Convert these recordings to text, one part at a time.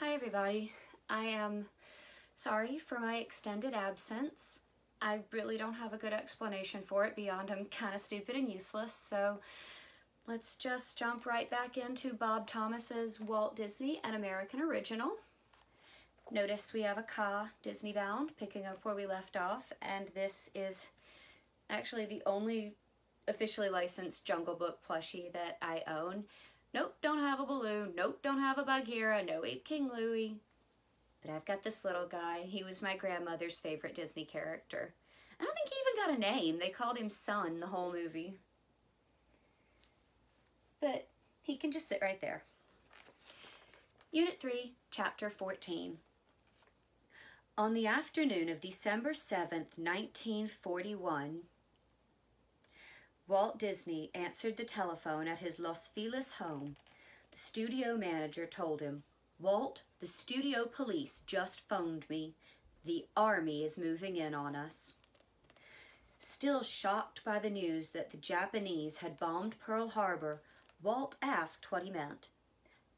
Hi everybody. I am sorry for my extended absence. I really don't have a good explanation for it beyond I'm kind of stupid and useless, so let's just jump right back into Bob Thomas's Walt Disney, an American Original. Notice we have a Ka Disney Bound, picking up where we left off, and this is actually the only officially licensed Jungle Book plushie that I own. Nope, don't have a balloon. Nope, don't have a Bagheera. No Ape King Louie. But I've got this little guy. He was my grandmother's favorite Disney character. I don't think he even got a name. They called him Son the whole movie. But he can just sit right there. Unit 3, Chapter 14. On the afternoon of December 7th, 1941, Walt Disney answered the telephone at his Los Feliz home. The studio manager told him, "Walt, the studio police just phoned me. The Army is moving in on us." Still shocked by the news that the Japanese had bombed Pearl Harbor, Walt asked what he meant.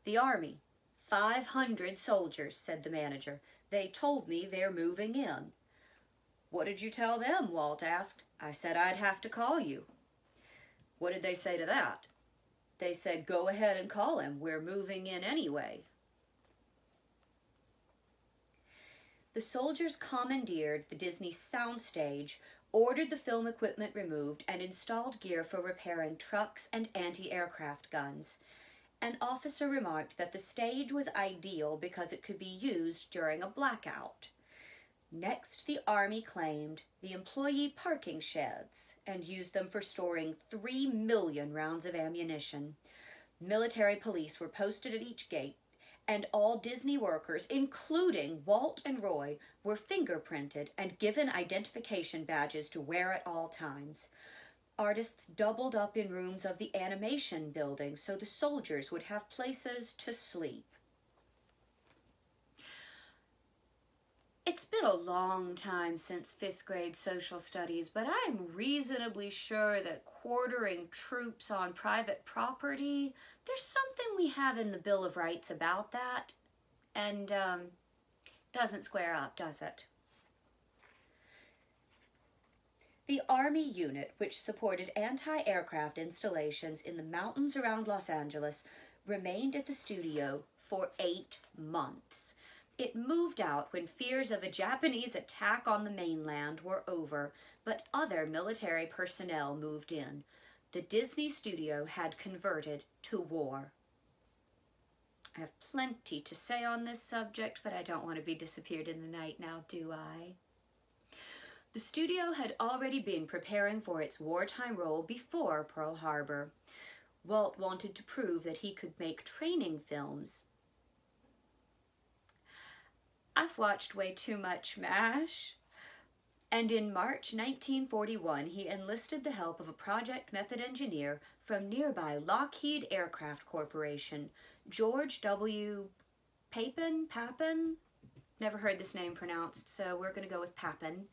"The Army. 500 soldiers," said the manager. "They told me they're moving in." "What did you tell them?" Walt asked. "I said I'd have to call you." "What did they say to that?" "They said, go ahead and call him. We're moving in anyway." The soldiers commandeered the Disney soundstage, ordered the film equipment removed, and installed gear for repairing trucks and anti-aircraft guns. An officer remarked that the stage was ideal because it could be used during a blackout. Next, the Army claimed the employee parking sheds and used them for storing 3 million rounds of ammunition. Military police were posted at each gate, and all Disney workers, including Walt and Roy, were fingerprinted and given identification badges to wear at all times. Artists doubled up in rooms of the animation building so the soldiers would have places to sleep. It's been a long time since 5th grade social studies, but I'm reasonably sure that quartering troops on private property, there's something we have in the Bill of Rights about that, and doesn't square up, does it? The Army unit, which supported anti-aircraft installations in the mountains around Los Angeles, remained at the studio for 8 months. It moved out when fears of a Japanese attack on the mainland were over, but other military personnel moved in. The Disney studio had converted to war. I have plenty to say on this subject, but I don't want to be disappeared in the night now, do I? The studio had already been preparing for its wartime role before Pearl Harbor. Walt wanted to prove that he could make training films. I've watched way too much MASH. And in March 1941, he enlisted the help of a project method engineer from nearby Lockheed Aircraft Corporation, George W. Papin? Never heard this name pronounced, so we're going to go with Papin.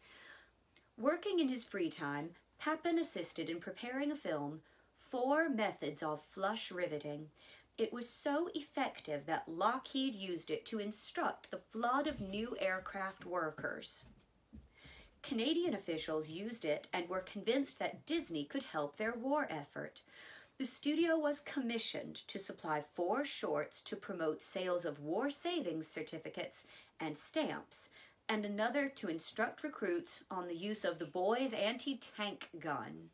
Working in his free time, Papin assisted in preparing a film, 4 Methods of Flush Riveting. It was so effective that Lockheed used it to instruct the flood of new aircraft workers. Canadian officials used it and were convinced that Disney could help their war effort. The studio was commissioned to supply 4 shorts to promote sales of war savings certificates and stamps, and another to instruct recruits on the use of the boys' anti-tank gun.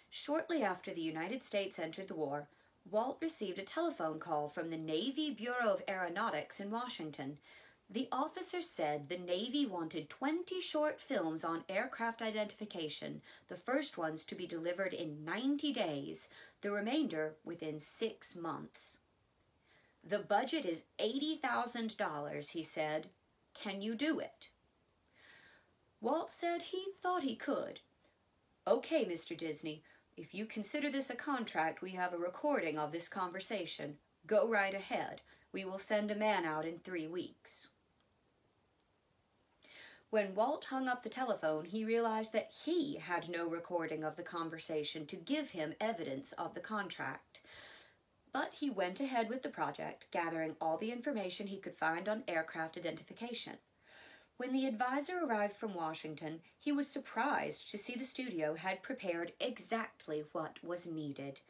Shortly after the United States entered the war, Walt received a telephone call from the Navy Bureau of Aeronautics in Washington. The officer said the Navy wanted 20 short films on aircraft identification, the first ones to be delivered in 90 days, the remainder within 6 months. "The budget is $80,000, he said. Can you do it?" Walt said he thought he could. "Okay, Mr. Disney. If you consider this a contract, we have a recording of this conversation. Go right ahead. We will send a man out in 3 weeks. When Walt hung up the telephone, he realized that he had no recording of the conversation to give him evidence of the contract. But he went ahead with the project, gathering all the information he could find on aircraft identification. When the advisor arrived from Washington, he was surprised to see the studio had prepared exactly what was needed.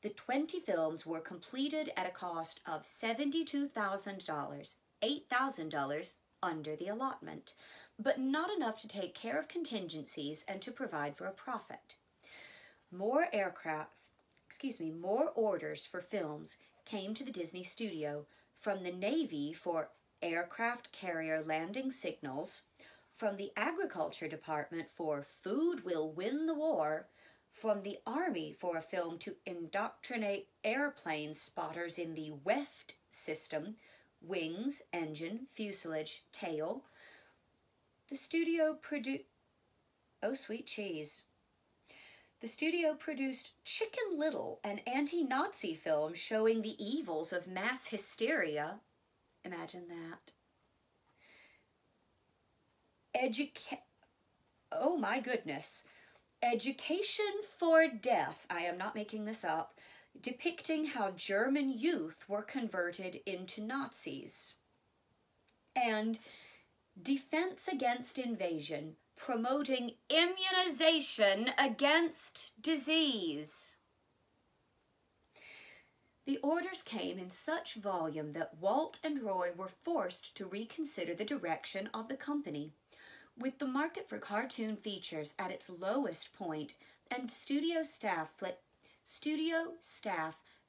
The 20 films were completed at a cost of $72,000, $8,000 under the allotment, but not enough to take care of contingencies and to provide for a profit. More orders for films came to the Disney studio from the Navy for aircraft carrier landing signals, from the Agriculture Department for Food Will Win the War, from the Army for a film to indoctrinate airplane spotters in the WEFT system, wings, engine, fuselage, tail. The studio produced... Oh, sweet cheese. The studio produced Chicken Little, an anti-Nazi film showing the evils of mass hysteria. Imagine that. Oh my goodness. Education for Death, I am not making this up, depicting how German youth were converted into Nazis. And Defense Against Invasion, promoting immunization against disease. The orders came in such volume that Walt and Roy were forced to reconsider the direction of the company. With the market for cartoon features at its lowest point and studio staff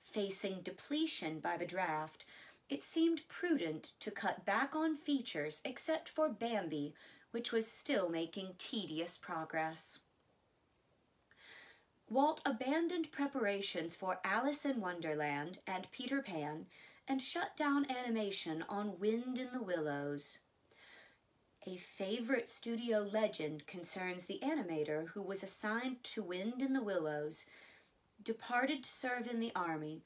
facing depletion by the draft, it seemed prudent to cut back on features except for Bambi, which was still making tedious progress. Walt abandoned preparations for Alice in Wonderland and Peter Pan and shut down animation on Wind in the Willows. A favorite studio legend concerns the animator who was assigned to Wind in the Willows, departed to serve in the Army,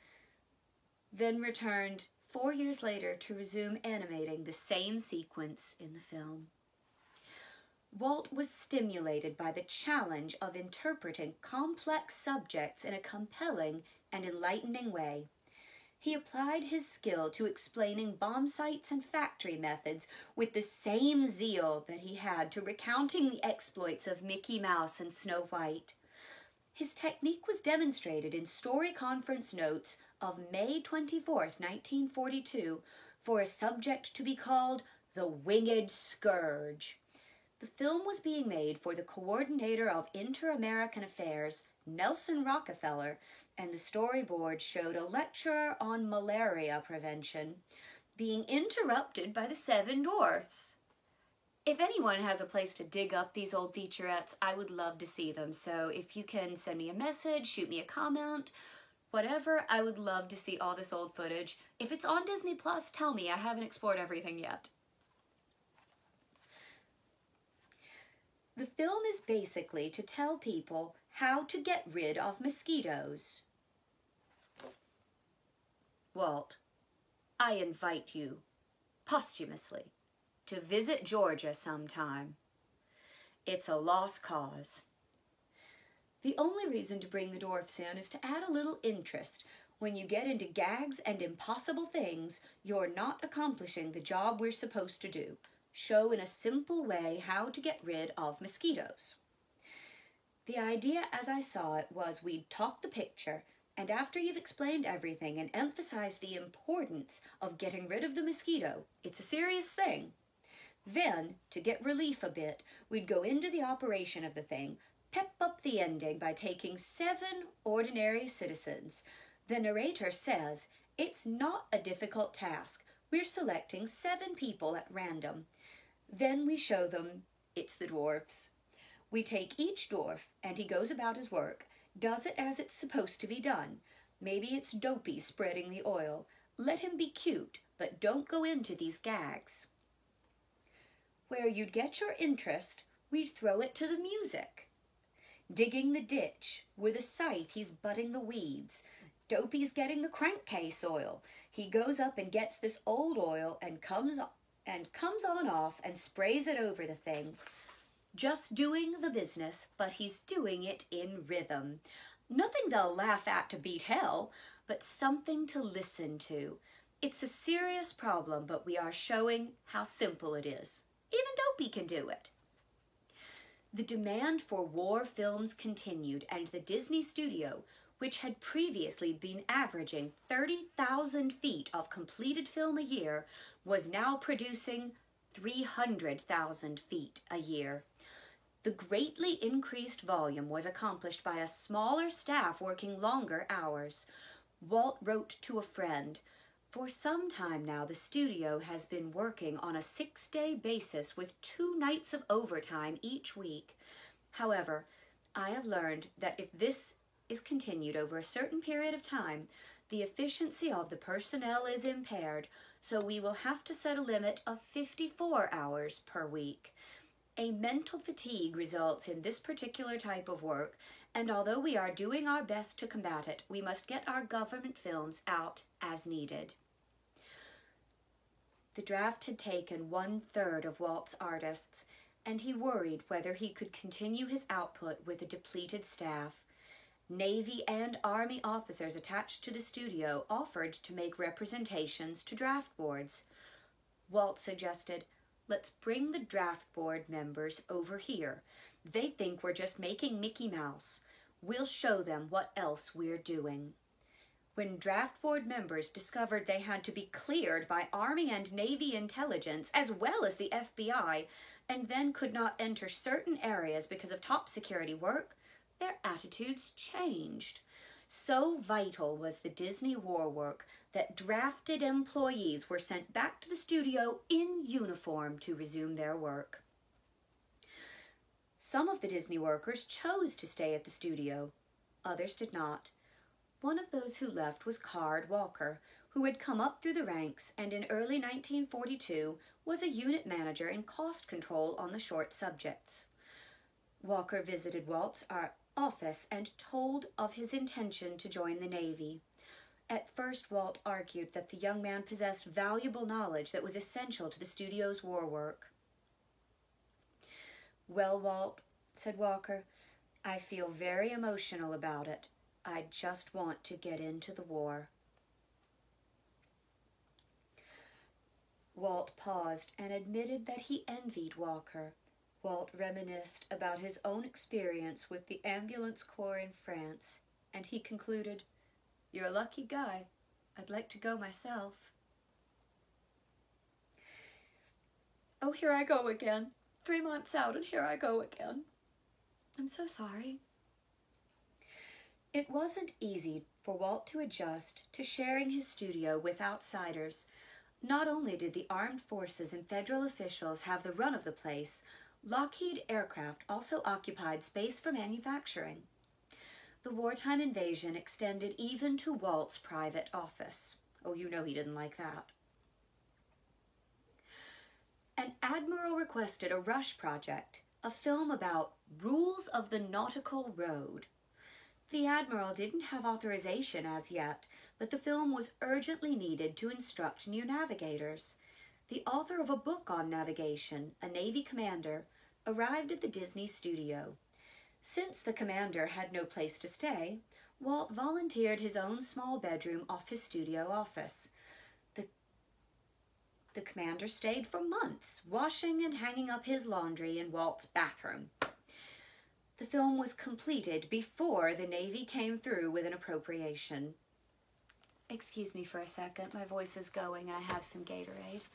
then returned 4 years later to resume animating the same sequence in the film. Walt was stimulated by the challenge of interpreting complex subjects in a compelling and enlightening way. He applied his skill to explaining bomb sites and factory methods with the same zeal that he had to recounting the exploits of Mickey Mouse and Snow White. His technique was demonstrated in story conference notes of May 24, 1942, for a subject to be called The Winged Scourge. The film was being made for the Coordinator of Inter-American Affairs, Nelson Rockefeller, and the storyboard showed a lecturer on malaria prevention being interrupted by the Seven Dwarfs. If anyone has a place to dig up these old featurettes, I would love to see them. So if you can send me a message, shoot me a comment, whatever, I would love to see all this old footage. If it's on Disney Plus, tell me. I haven't explored everything yet. The film is basically to tell people how to get rid of mosquitoes. Walt, I invite you, posthumously, to visit Georgia sometime. It's a lost cause. The only reason to bring the dwarfs in is to add a little interest. When you get into gags and impossible things, you're not accomplishing the job we're supposed to do. Show in a simple way how to get rid of mosquitoes. The idea as I saw it was we'd talk the picture, and after you've explained everything and emphasized the importance of getting rid of the mosquito, it's a serious thing. Then, to get relief a bit, we'd go into the operation of the thing, pep up the ending by taking 7 ordinary citizens. The narrator says, it's not a difficult task. We're selecting 7 people at random. Then we show them it's the dwarfs. We take each dwarf, and he goes about his work, does it as it's supposed to be done. Maybe it's Dopey spreading the oil. Let him be cute, but don't go into these gags. Where you'd get your interest, we'd throw it to the music. Digging the ditch. With a scythe, he's butting the weeds. Dopey's getting the crankcase oil. He goes up and gets this old oil and comes on off and sprays it over the thing. Just doing the business, but he's doing it in rhythm. Nothing they'll laugh at to beat hell, but something to listen to. It's a serious problem, but we are showing how simple it is. Even Dopey can do it. The demand for war films continued, and the Disney studio, which had previously been averaging 30,000 feet of completed film a year, was now producing 300,000 feet a year. The greatly increased volume was accomplished by a smaller staff working longer hours. Walt wrote to a friend, "For some time now, the studio has been working on a 6-day basis with 2 nights of overtime each week. However, I have learned that if this is continued over a certain period of time, the efficiency of the personnel is impaired, so we will have to set a limit of 54 hours per week. A mental fatigue results in this particular type of work, and although we are doing our best to combat it, we must get our government films out as needed." The draft had taken 1/3 of Walt's artists, and he worried whether he could continue his output with a depleted staff. Navy and Army officers attached to the studio offered to make representations to draft boards. Walt suggested, "Let's bring the draft board members over here. They think we're just making Mickey Mouse. We'll show them what else we're doing." When draft board members discovered they had to be cleared by Army and Navy intelligence as well as the FBI, and then could not enter certain areas because of top security work, their attitudes changed. So vital was the Disney war work that drafted employees were sent back to the studio in uniform to resume their work. Some of the Disney workers chose to stay at the studio. Others did not. One of those who left was Card Walker, who had come up through the ranks and in early 1942 was a unit manager in cost control on the short subjects. Walker visited Walt's office and told of his intention to join the Navy. At first, Walt argued that the young man possessed valuable knowledge that was essential to the studio's war work. "Well, Walt," said Walker, "I feel very emotional about it. I just want to get into the war." Walt paused and admitted that he envied Walker. Walt reminisced about his own experience with the ambulance corps in France, and he concluded, "You're a lucky guy. I'd like to go myself." "Oh, here I go again. 3 months out and here I go again. I'm so sorry." It wasn't easy for Walt to adjust to sharing his studio with outsiders. Not only did the armed forces and federal officials have the run of the place, Lockheed Aircraft also occupied space for manufacturing. The wartime invasion extended even to Walt's private office. Oh, you know he didn't like that. An admiral requested a rush project, a film about rules of the nautical road. The admiral didn't have authorization as yet, but the film was urgently needed to instruct new navigators. The author of a book on navigation, a Navy commander, arrived at the Disney studio. Since the commander had no place to stay, Walt volunteered his own small bedroom off his studio office. The commander stayed for months, washing and hanging up his laundry in Walt's bathroom. The film was completed before the Navy came through with an appropriation. Excuse me for a second, my voice is going and I have some Gatorade.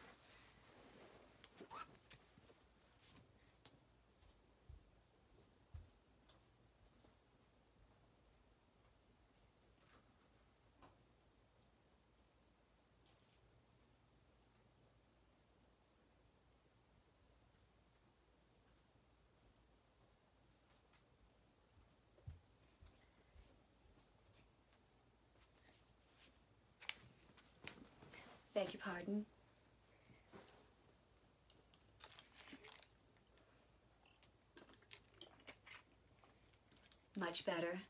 Beg your pardon. Much better.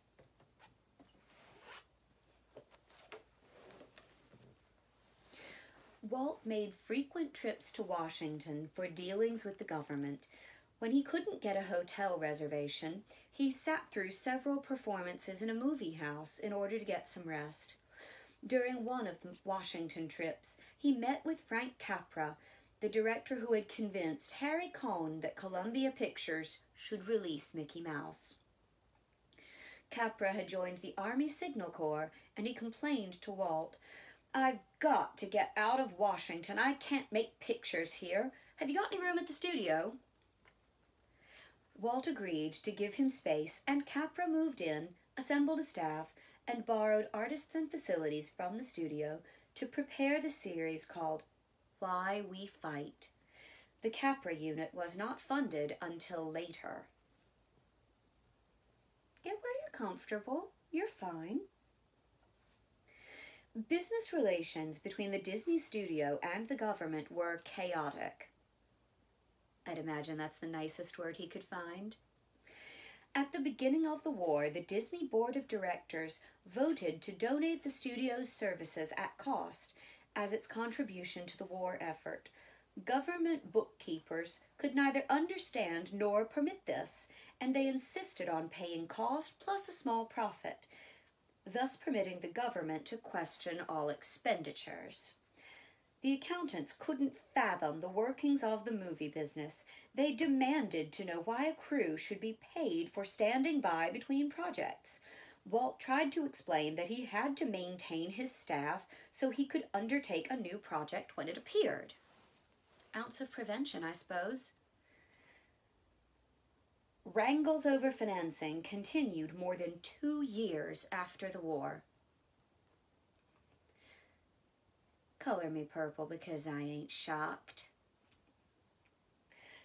Walt made frequent trips to Washington for dealings with the government. When he couldn't get a hotel reservation, he sat through several performances in a movie house in order to get some rest. During one of the Washington trips, he met with Frank Capra, the director who had convinced Harry Cohn that Columbia Pictures should release Mickey Mouse. Capra had joined the Army Signal Corps, and he complained to Walt, "I've got to get out of Washington. I can't make pictures here. Have you got any room at the studio?" Walt agreed to give him space, and Capra moved in, assembled a staff, and borrowed artists and facilities from the studio to prepare the series called Why We Fight. The Capra unit was not funded until later. Get where you're comfortable. You're fine. Business relations between the Disney studio and the government were chaotic. I'd imagine that's the nicest word he could find. At the beginning of the war, the Disney Board of Directors voted to donate the studio's services at cost as its contribution to the war effort. Government bookkeepers could neither understand nor permit this, and they insisted on paying cost plus a small profit, thus permitting the government to question all expenditures. The accountants couldn't fathom the workings of the movie business. They demanded to know why a crew should be paid for standing by between projects. Walt tried to explain that he had to maintain his staff so he could undertake a new project when it appeared. Ounce of prevention, I suppose. Wrangles over financing continued more than 2 years after the war. Color me purple because I ain't shocked.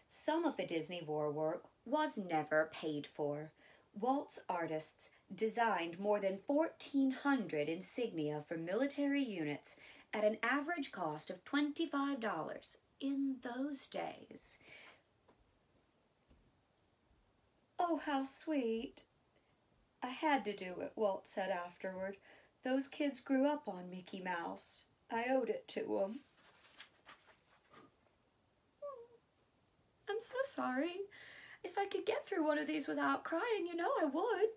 Some of the Disney war work was never paid for. Walt's artists designed more than 1,400 insignia for military units at an average cost of $25 in those days. "Oh, how sweet. I had to do it," Walt said afterward. "Those kids grew up on Mickey Mouse. I owed it to them." "I'm so sorry. If I could get through one of these without crying, I would.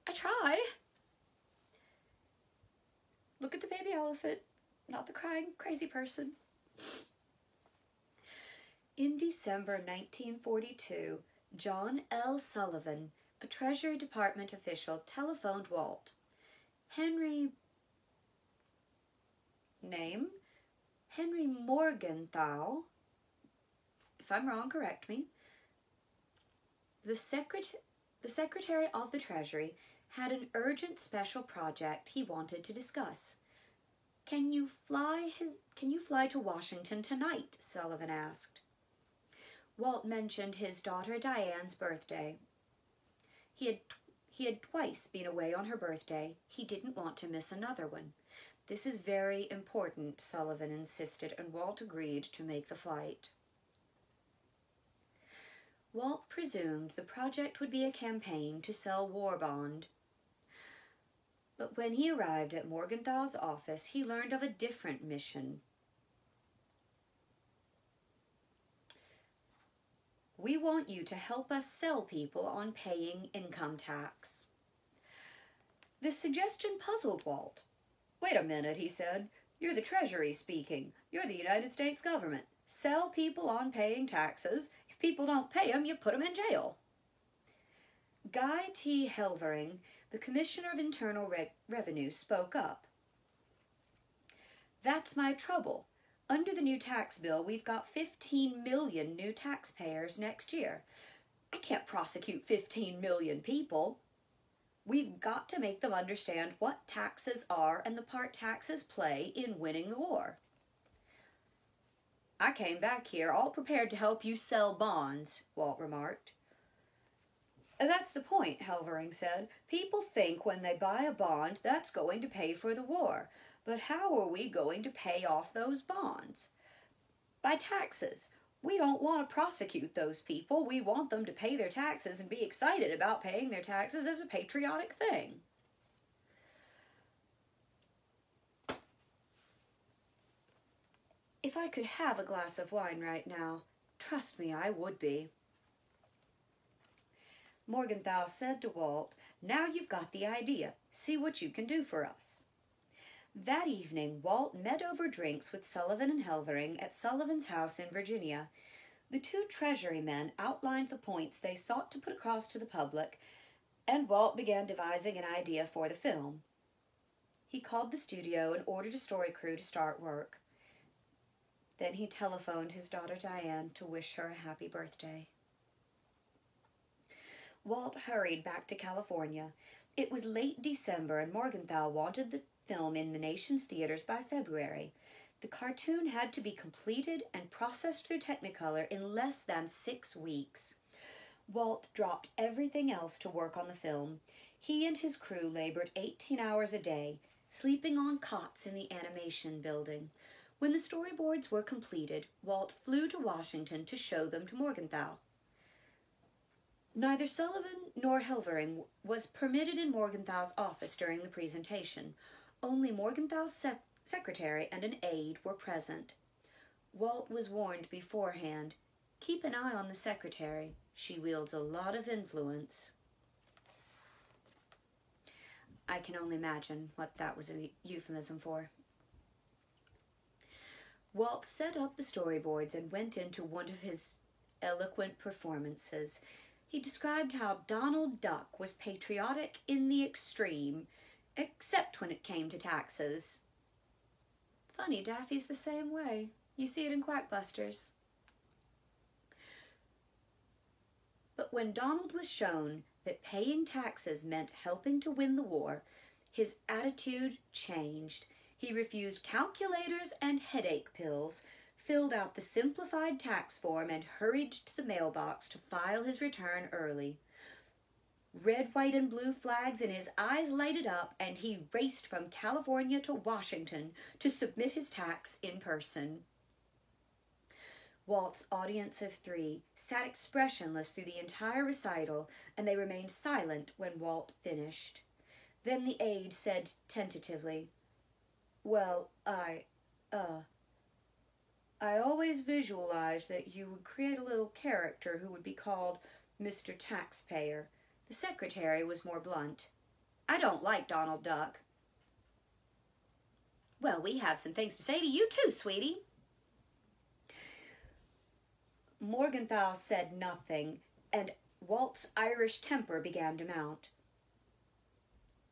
I try." Look at the baby elephant, not the crying crazy person. In December 1942, John L. Sullivan, a Treasury Department official, telephoned Walt. Name? Henry Morgenthau. If I'm wrong, correct me. The Secretary of the Treasury had an urgent special project he wanted to discuss. Can you fly to Washington tonight?" Sullivan asked. Walt mentioned his daughter Diane's birthday. He had twice been away on her birthday. He didn't want to miss another one. "This is very important," Sullivan insisted, and Walt agreed to make the flight. Walt presumed the project would be a campaign to sell war bond. But when he arrived at Morgenthau's office, he learned of a different mission. "We want you to help us sell people on paying income tax." This suggestion puzzled Walt. "Wait a minute," he said. "You're the Treasury speaking. You're the United States government. Sell people on paying taxes. If people don't pay them, you put them in jail." Guy T. Helvering, the Commissioner of Internal Revenue, spoke up. "That's my trouble. Under the new tax bill, we've got 15 million new taxpayers next year. I can't prosecute 15 million people. We've got to make them understand what taxes are and the part taxes play in winning the war." "I came back here all prepared to help you sell bonds," Walt remarked. "That's the point," Helvering said. "People think when they buy a bond, that's going to pay for the war. But how are we going to pay off those bonds? By taxes. We don't want to prosecute those people. We want them to pay their taxes and be excited about paying their taxes as a patriotic thing." If I could have a glass of wine right now, trust me, I would be. Morgenthau said to Walt, "Now you've got the idea. See what you can do for us." That evening, Walt met over drinks with Sullivan and Helvering at Sullivan's house in Virginia. The two Treasury men outlined the points they sought to put across to the public, and Walt began devising an idea for the film. He called the studio and ordered a story crew to start work. Then he telephoned his daughter Diane to wish her a happy birthday. Walt hurried back to California. It was late December, and Morgenthau wanted the film in the nation's theaters by February. The cartoon had to be completed and processed through Technicolor in less than 6 weeks. Walt dropped everything else to work on the film. He and his crew labored 18 hours a day, sleeping on cots in the animation building. When the storyboards were completed, Walt flew to Washington to show them to Morgenthau. Neither Sullivan nor Helvering was permitted in Morgenthau's office during the presentation. Only Morgenthau's secretary and an aide were present. Walt was warned beforehand, "Keep an eye on the secretary. She wields a lot of influence." I can only imagine what that was a euphemism for. Walt set up the storyboards and went into one of his eloquent performances. He described how Donald Duck was patriotic in the extreme, except when it came to taxes. Funny, Daffy's the same way. You see it in Quackbusters. But when Donald was shown that paying taxes meant helping to win the war, his attitude changed. He refused calculators and headache pills, filled out the simplified tax form, and hurried to the mailbox to file his return early. Red, white, and blue flags in his eyes lighted up, and he raced from California to Washington to submit his tax in person. Walt's audience of 3 sat expressionless through the entire recital, and they remained silent when Walt finished. Then the aide said tentatively, "Well, I always visualized that you would create a little character who would be called Mr. Taxpayer." The secretary was more blunt. "I don't like Donald Duck." "Well, we have some things to say to you too, sweetie." Morgenthau said nothing, and Walt's Irish temper began to mount.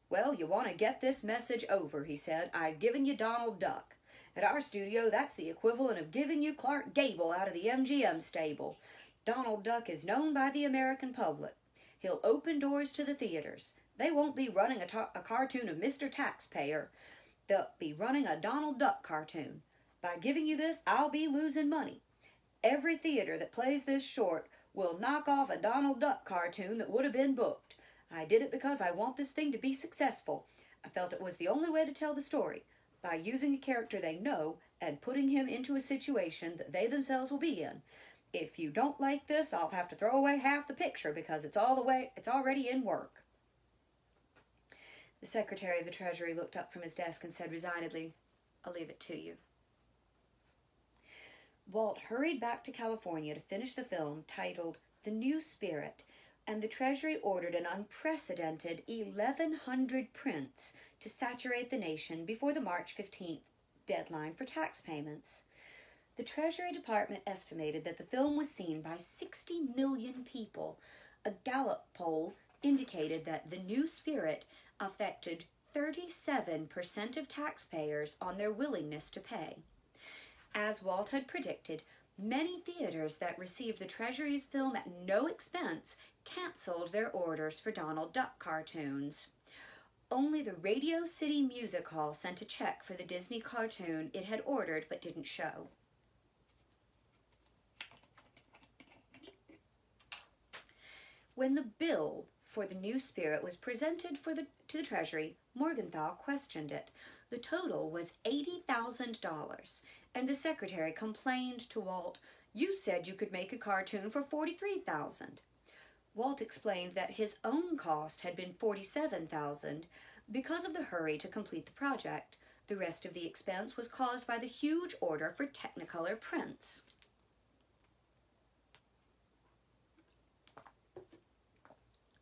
"Well, you want to get this message over," he said. "I've given you Donald Duck. At our studio, that's the equivalent of giving you Clark Gable out of the MGM stable. Donald Duck is known by the American public. He'll open doors to the theaters. They won't be running a cartoon of Mr. Taxpayer. They'll be running a Donald Duck cartoon. By giving you this, I'll be losing money. Every theater that plays this short will knock off a Donald Duck cartoon that would have been booked. I did it because I want this thing to be successful. I felt it was the only way to tell the story, by using a character they know and putting him into a situation that they themselves will be in. If you don't like this, I'll have to throw away half the picture because it's already in work." The Secretary of the Treasury looked up from his desk and said resignedly, "I'll leave it to you." Walt hurried back to California to finish the film titled The New Spirit, and the Treasury ordered an unprecedented 1,100 prints to saturate the nation before the March 15th deadline for tax payments. The Treasury Department estimated that the film was seen by 60 million people. A Gallup poll indicated that The New Spirit affected 37% of taxpayers on their willingness to pay. As Walt had predicted, many theaters that received the Treasury's film at no expense canceled their orders for Donald Duck cartoons. Only the Radio City Music Hall sent a check for the Disney cartoon it had ordered but didn't show. When the bill for The New Spirit was presented to the Treasury, Morgenthau questioned it. The total was $80,000, and the secretary complained to Walt, "You said you could make a cartoon for $43,000. Walt explained that his own cost had been $47,000 because of the hurry to complete the project. The rest of the expense was caused by the huge order for Technicolor prints.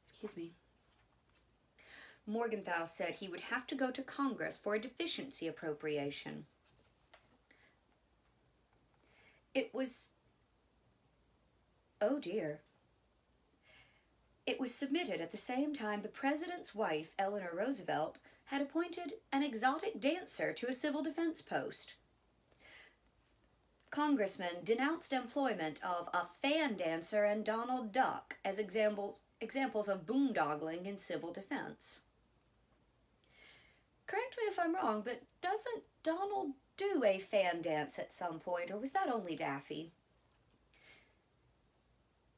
Excuse me. Morgenthau said he would have to go to Congress for a deficiency appropriation. It was... oh dear. It was submitted at the same time the president's wife, Eleanor Roosevelt, had appointed an exotic dancer to a civil defense post. Congressmen denounced employment of a fan dancer and Donald Duck as examples of boondoggling in civil defense. Correct me if I'm wrong, but doesn't Donald do a fan dance at some point, or was that only Daffy?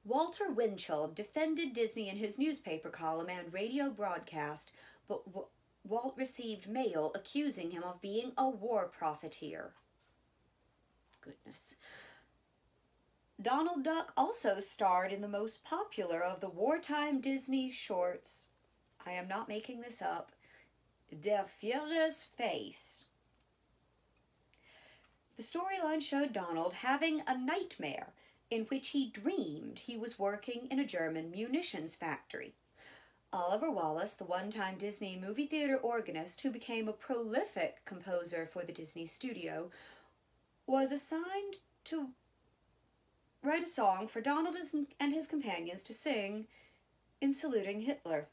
Walter Winchell defended Disney in his newspaper column and radio broadcast, but Walt received mail accusing him of being a war profiteer. Goodness. Donald Duck also starred in the most popular of the wartime Disney shorts. I am not making this up. Der Führer's Face. The storyline showed Donald having a nightmare in which he dreamed he was working in a German munitions factory. Oliver Wallace, the one-time Disney movie theater organist who became a prolific composer for the Disney studio, was assigned to write a song for Donald and his companions to sing in saluting Hitler.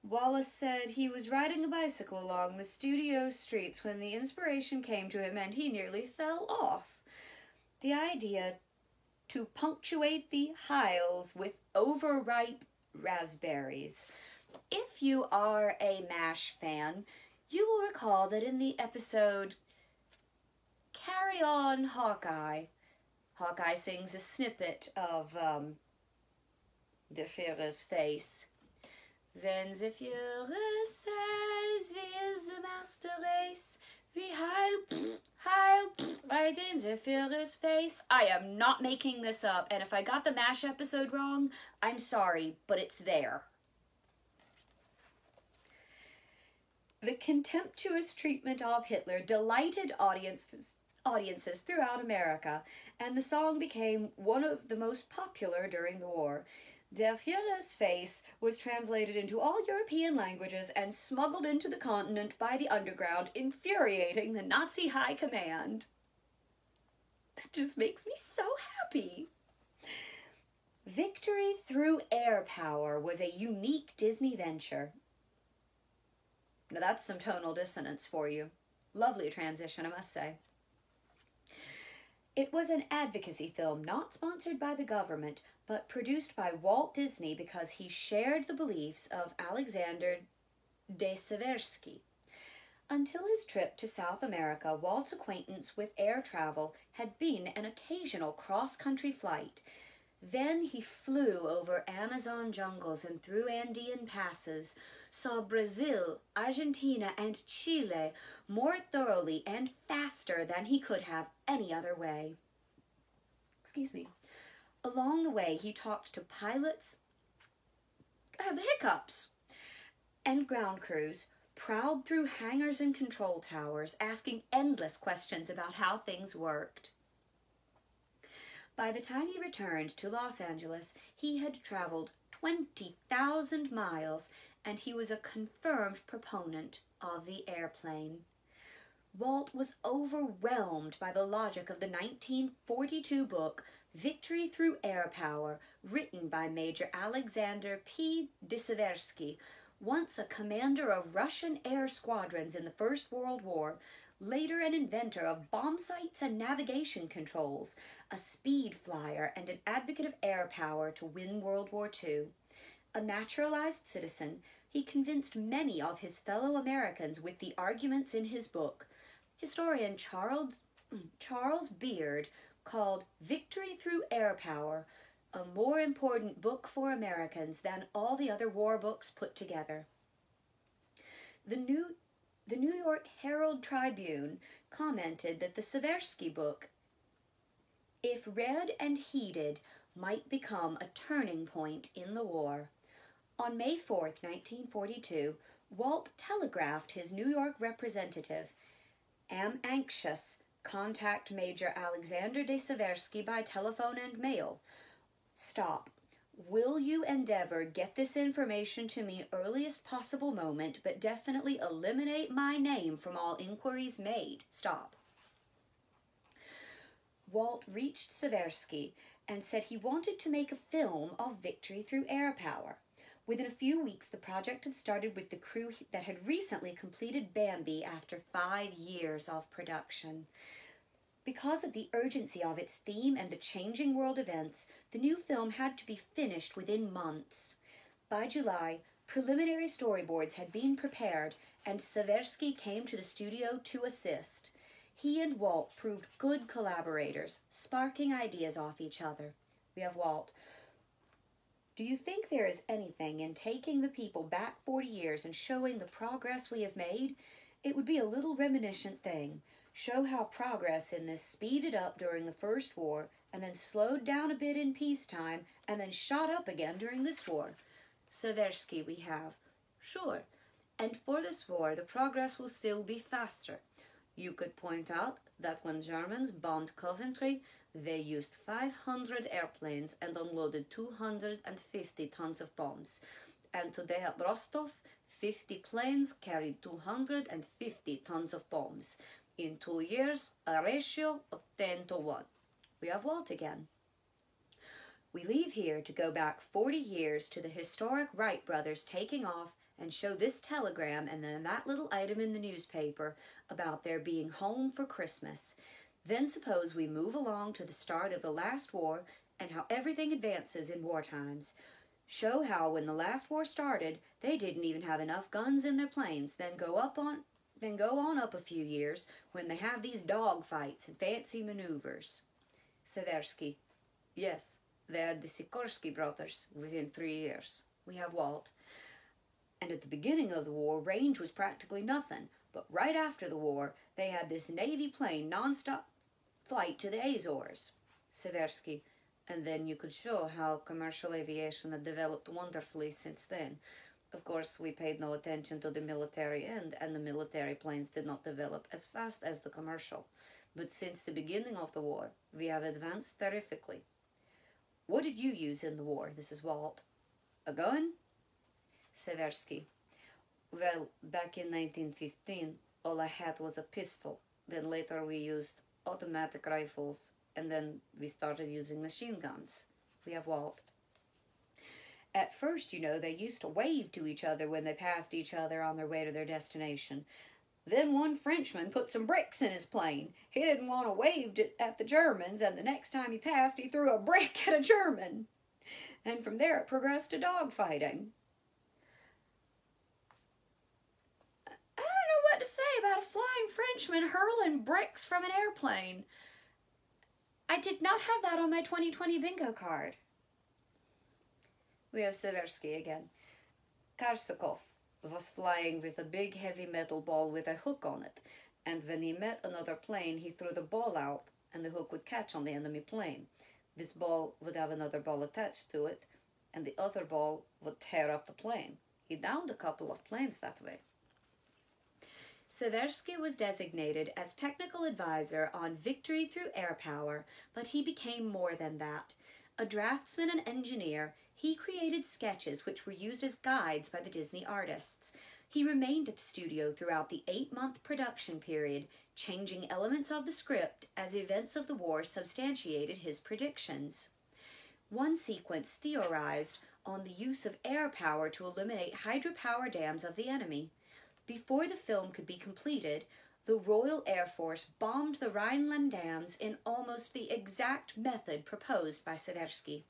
Wallace said he was riding a bicycle along the studio streets when the inspiration came to him and he nearly fell off. The idea to punctuate the Heils with overripe raspberries. If you are a MASH fan, you will recall that in the episode Carry On Hawkeye, Hawkeye sings a snippet of Der Führer's Face. Wenn the Führer says, wie is the master race, wie heil, right in the Führer's face. I am not making this up, and if I got the MASH episode wrong, I'm sorry, but it's there. The contemptuous treatment of Hitler delighted audiences throughout America, and the song became one of the most popular during the war. Der Führer's Face was translated into all European languages and smuggled into the continent by the underground, infuriating the Nazi high command. That just makes me so happy. Victory through air power was a unique Disney venture. Now that's some tonal dissonance for you. Lovely transition, I must say. It was an advocacy film not sponsored by the government, but produced by Walt Disney because he shared the beliefs of Alexander de Seversky. Until his trip to South America, Walt's acquaintance with air travel had been an occasional cross-country flight. Then he flew over Amazon jungles and through Andean passes, saw Brazil, Argentina, and Chile more thoroughly and faster than he could have any other way. Excuse me. Along the way, he talked to pilots, I have the hiccups, and ground crews, prowled through hangars and control towers, asking endless questions about how things worked. By the time he returned to Los Angeles, he had traveled 20,000 miles, and he was a confirmed proponent of the airplane. Walt was overwhelmed by the logic of the 1942 book Victory Through Air Power, written by Major Alexander P. de Seversky, once a commander of Russian air squadrons in the First World War, later an inventor of bomb sights and navigation controls, a speed flyer and an advocate of air power to win World War II. A naturalized citizen, he convinced many of his fellow Americans with the arguments in his book. Historian Charles Beard called Victory Through Air Power a more important book for Americans than all the other war books put together. The New York Herald Tribune commented that the Seversky book, if read and heeded, might become a turning point in the war. On May 4th, 1942, Walt telegraphed his New York representative, "Am anxious. Contact Major Alexander de Seversky by telephone and mail." Stop. Will you endeavor get this information to me earliest possible moment, but definitely eliminate my name from all inquiries made? Stop. Walt reached Seversky and said he wanted to make a film of victory through air power. Within a few weeks, the project had started with the crew that had recently completed Bambi after 5 years of production. Because of the urgency of its theme and the changing world events, the new film had to be finished within months. By July, preliminary storyboards had been prepared, and Seversky came to the studio to assist. He and Walt proved good collaborators, sparking ideas off each other. We have Walt. Do you think there is anything in taking the people back 40 years and showing the progress we have made? It would be a little reminiscent thing. Show how progress in this speeded up during the First War, and then slowed down a bit in peacetime, and then shot up again during this war. Seversky, we have. Sure. And for this war, the progress will still be faster. You could point out that when Germans bombed Coventry, they used 500 airplanes and unloaded 250 tons of bombs. And today at Rostov, 50 planes carried 250 tons of bombs. In 2 years, a ratio of 10-1. We have Walt again. We leave here to go back 40 years to the historic Wright brothers taking off and show this telegram and then that little item in the newspaper about their being home for Christmas. Then suppose we move along to the start of the last war and how everything advances in war times. Show how when the last war started, they didn't even have enough guns in their planes, then go on up a few years when they have these dog fights and fancy maneuvers. Seversky. Yes, they had the Sikorsky brothers within 3 years. We have Walt. And at the beginning of the war, range was practically nothing. But right after the war, they had this Navy plane non-stop flight to the Azores. Seversky. And then you could show how commercial aviation had developed wonderfully since then. Of course, we paid no attention to the military end, and the military planes did not develop as fast as the commercial. But since the beginning of the war, we have advanced terrifically. What did you use in the war? This is Walt. A gun? Seversky. Well, back in 1915, all I had was a pistol. Then later we used automatic rifles, and then we started using machine guns. We have Walt. At first, they used to wave to each other when they passed each other on their way to their destination. Then one Frenchman put some bricks in his plane. He didn't want to wave at the Germans, and the next time he passed, he threw a brick at a German. And from there, it progressed to dogfighting. I don't know what to say about a flying Frenchman hurling bricks from an airplane. I did not have that on my 2020 bingo card. We have Seversky again. Korsakov was flying with a big heavy metal ball with a hook on it, and when he met another plane, he threw the ball out, and the hook would catch on the enemy plane. This ball would have another ball attached to it, and the other ball would tear up the plane. He downed a couple of planes that way. Seversky was designated as technical advisor on Victory Through Air Power, but he became more than that. A draftsman and engineer, he created sketches which were used as guides by the Disney artists. He remained at the studio throughout the 8-month production period, changing elements of the script as events of the war substantiated his predictions. One sequence theorized on the use of air power to eliminate hydropower dams of the enemy. Before the film could be completed, the Royal Air Force bombed the Rhineland dams in almost the exact method proposed by Seversky.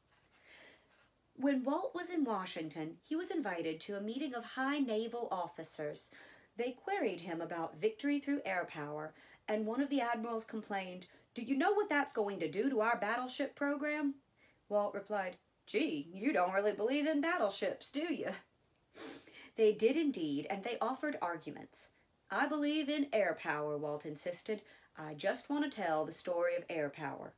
When Walt was in Washington, he was invited to a meeting of high naval officers. They queried him about Victory Through Air Power, and one of the admirals complained, "Do you know what that's going to do to our battleship program?" Walt replied, "Gee, you don't really believe in battleships, do you?" They did indeed, and they offered arguments. "I believe in air power," Walt insisted. "I just want to tell the story of air power."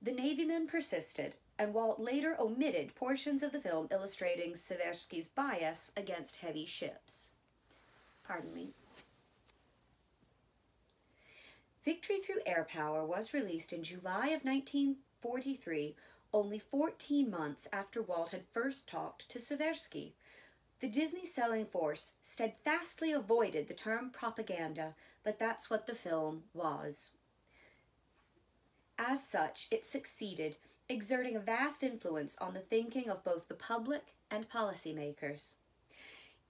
The Navymen persisted, and Walt later omitted portions of the film illustrating Seversky's bias against heavy ships. Pardon me. Victory Through Air Power was released in July of 1943, only 14 months after Walt had first talked to Seversky. The Disney selling force steadfastly avoided the term propaganda, but that's what the film was. As such, it succeeded, exerting a vast influence on the thinking of both the public and policymakers.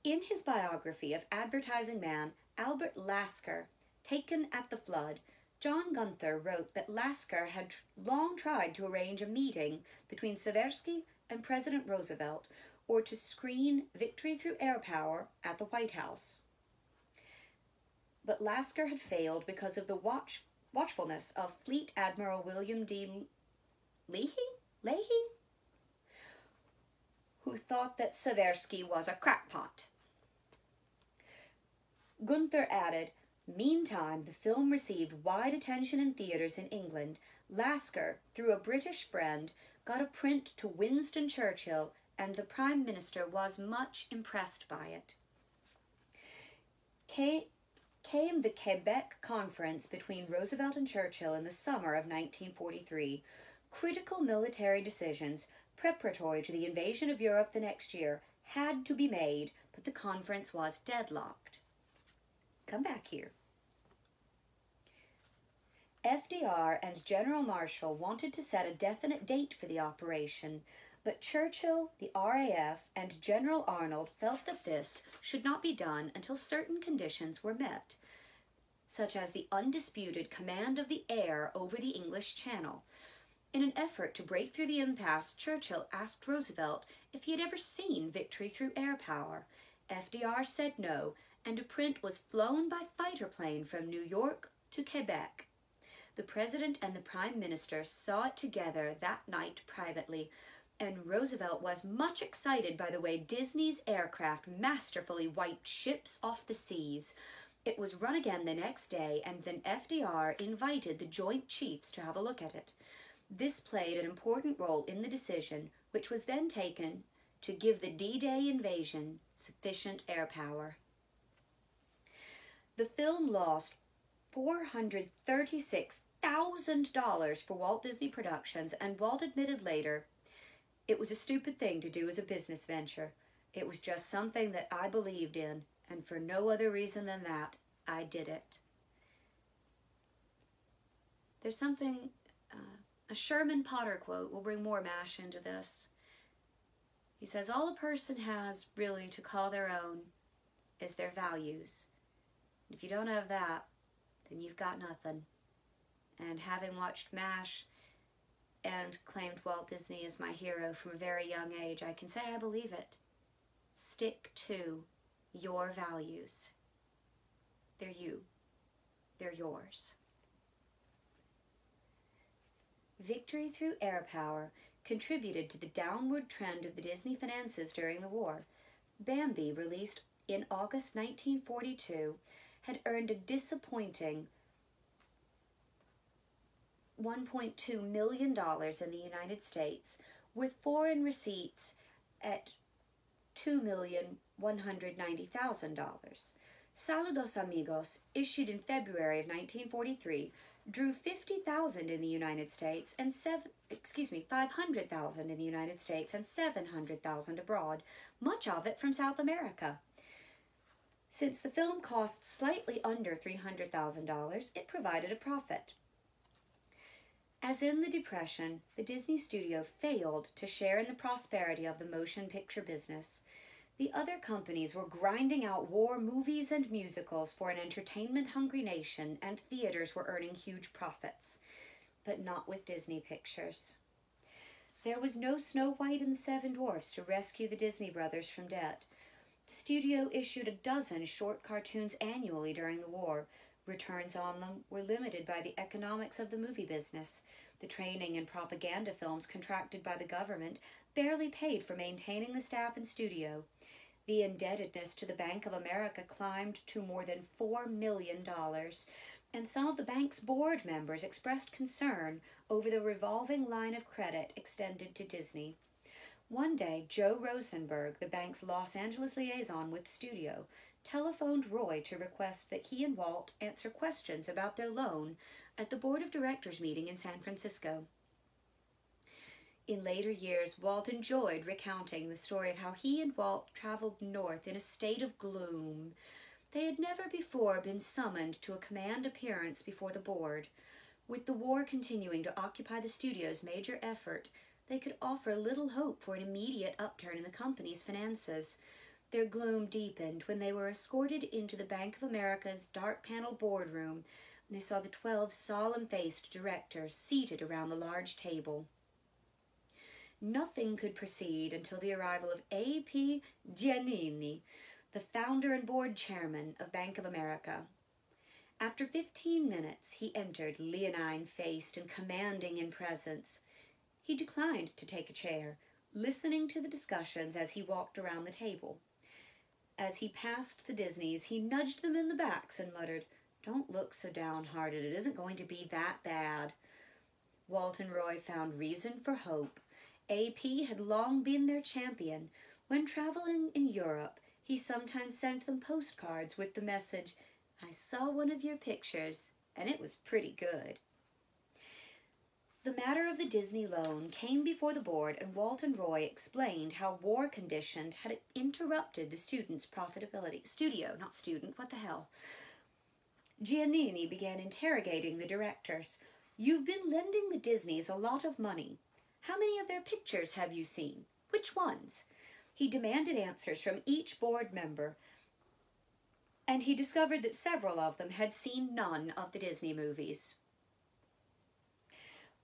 In his biography of advertising man Albert Lasker, Taken at the Flood, John Gunther wrote that Lasker had long tried to arrange a meeting between Seversky and President Roosevelt, or to screen Victory Through Air Power at the White House. But Lasker had failed because of the watchfulness of Fleet Admiral William D. Leahy, who thought that Seversky was a crackpot. Gunther added, meantime, the film received wide attention in theaters in England. Lasker, through a British friend, got a print to Winston Churchill, and the Prime Minister was much impressed by it. Came the Quebec Conference between Roosevelt and Churchill in the summer of 1943. Critical military decisions, preparatory to the invasion of Europe the next year, had to be made, but the conference was deadlocked. Come back here. FDR and General Marshall wanted to set a definite date for the operation, but Churchill, the RAF, and General Arnold felt that this should not be done until certain conditions were met, such as the undisputed command of the air over the English Channel. In an effort to break through the impasse, Churchill asked Roosevelt if he had ever seen Victory Through Air Power. FDR said no, and a print was flown by fighter plane from New York to Quebec. The President and the Prime Minister saw it together that night privately, and Roosevelt was much excited by the way Disney's aircraft masterfully wiped ships off the seas. It was run again the next day, and then FDR invited the Joint Chiefs to have a look at it. This played an important role in the decision, which was then taken to give the D-Day invasion sufficient air power. The film lost $436,000 for Walt Disney Productions, and Walt admitted later, "It was a stupid thing to do as a business venture. It was just something that I believed in, and for no other reason than that, I did it." There's something, a Sherman Potter quote will bring more MASH into this. He says, all a person has really to call their own is their values. If you don't have that, then you've got nothing. And having watched MASH and claimed Walt Disney as my hero from a very young age, I can say I believe it. Stick to your values. They're you. They're yours. Victory Through Air Power contributed to the downward trend of the Disney finances during the war. Bambi, released in August 1942, had earned a disappointing $1.2 million in the United States, with foreign receipts at $2,190,000. Saludos Amigos, issued in February of 1943, drew 50,000 in the United States and 500,000 in the United States and 700,000 abroad, much of it from South America. Since the film cost slightly under $300,000, it provided a profit. As in the Depression, the Disney studio failed to share in the prosperity of the motion picture business. The other companies were grinding out war movies and musicals for an entertainment-hungry nation, and theaters were earning huge profits. But not with Disney Pictures. There was no Snow White and the Seven Dwarfs to rescue the Disney brothers from debt. The studio issued a dozen short cartoons annually during the war. Returns on them were limited by the economics of the movie business. The training and propaganda films contracted by the government barely paid for maintaining the staff and studio. The indebtedness to the Bank of America climbed to more than $4 million, and some of the bank's board members expressed concern over the revolving line of credit extended to Disney. One day, Joe Rosenberg, the bank's Los Angeles liaison with the studio, telephoned Roy to request that he and Walt answer questions about their loan at the board of directors meeting in San Francisco. In later years, Walt enjoyed recounting the story of how he and Walt traveled north in a state of gloom. They had never before been summoned to a command appearance before the board. With the war continuing to occupy the studio's major effort, they could offer little hope for an immediate upturn in the company's finances. Their gloom deepened when they were escorted into the Bank of America's dark-paneled boardroom, and they saw the 12 solemn-faced directors seated around the large table. Nothing could proceed until the arrival of A.P. Giannini, the founder and board chairman of Bank of America. After 15 minutes, he entered, leonine-faced and commanding in presence. He declined to take a chair, listening to the discussions as he walked around the table. As he passed the Disneys, he nudged them in the backs and muttered, "Don't look so downhearted. It isn't going to be that bad." Walt and Roy found reason for hope. A.P. had long been their champion. When traveling in Europe, he sometimes sent them postcards with the message, "I saw one of your pictures, and it was pretty good." The matter of the Disney loan came before the board, and Walt and Roy explained how war conditions had interrupted the students' profitability. Giannini began interrogating the directors. "You've been lending the Disneys a lot of money. How many of their pictures have you seen? Which ones?" He demanded answers from each board member, and he discovered that several of them had seen none of the Disney movies.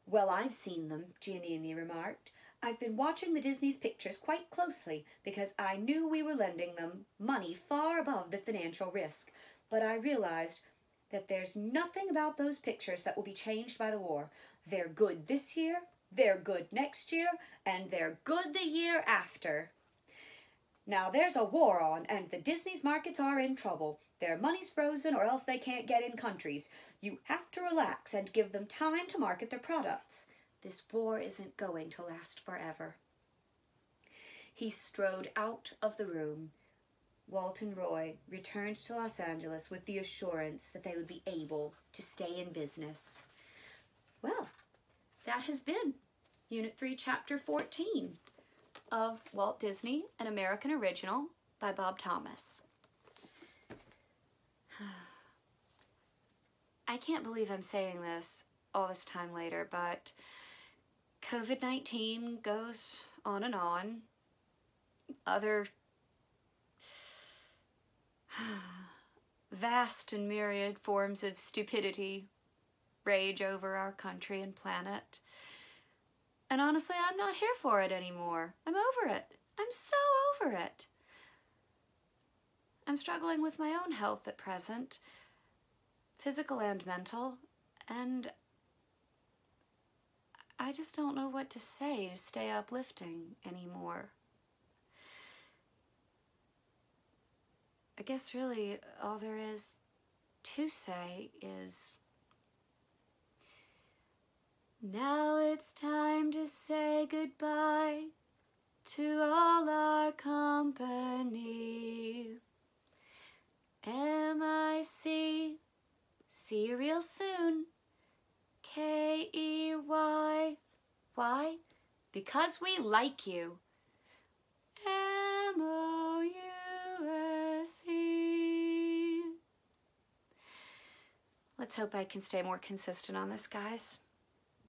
"Well, I've seen them," Giannini remarked. "I've been watching the Disney's pictures quite closely because I knew we were lending them money far above the financial risk, but I realized that there's nothing about those pictures that will be changed by the war. They're good this year, they're good next year, and they're good the year after. Now there's a war on, and the Disney's markets are in trouble. Their money's frozen or else they can't get in countries. You have to relax and give them time to market their products. This war isn't going to last forever." He strode out of the room. Walt and Roy returned to Los Angeles with the assurance that they would be able to stay in business. Well, that has been Unit 3, Chapter 14 of Walt Disney, an American Original by Bob Thomas. I can't believe I'm saying this all this time later, but COVID-19 goes on and on. Other vast and myriad forms of stupidity rage over our country and planet. And honestly, I'm not here for it anymore. I'm over it. I'm so over it. I'm struggling with my own health at present, physical and mental, and I just don't know what to say to stay uplifting anymore. I guess really all there is to say is, now it's time to say goodbye to all our company. M-I-C, see you real soon. K-E-Y, why? Because we like you. M-O-U-S-E. Let's hope I can stay more consistent on this, guys.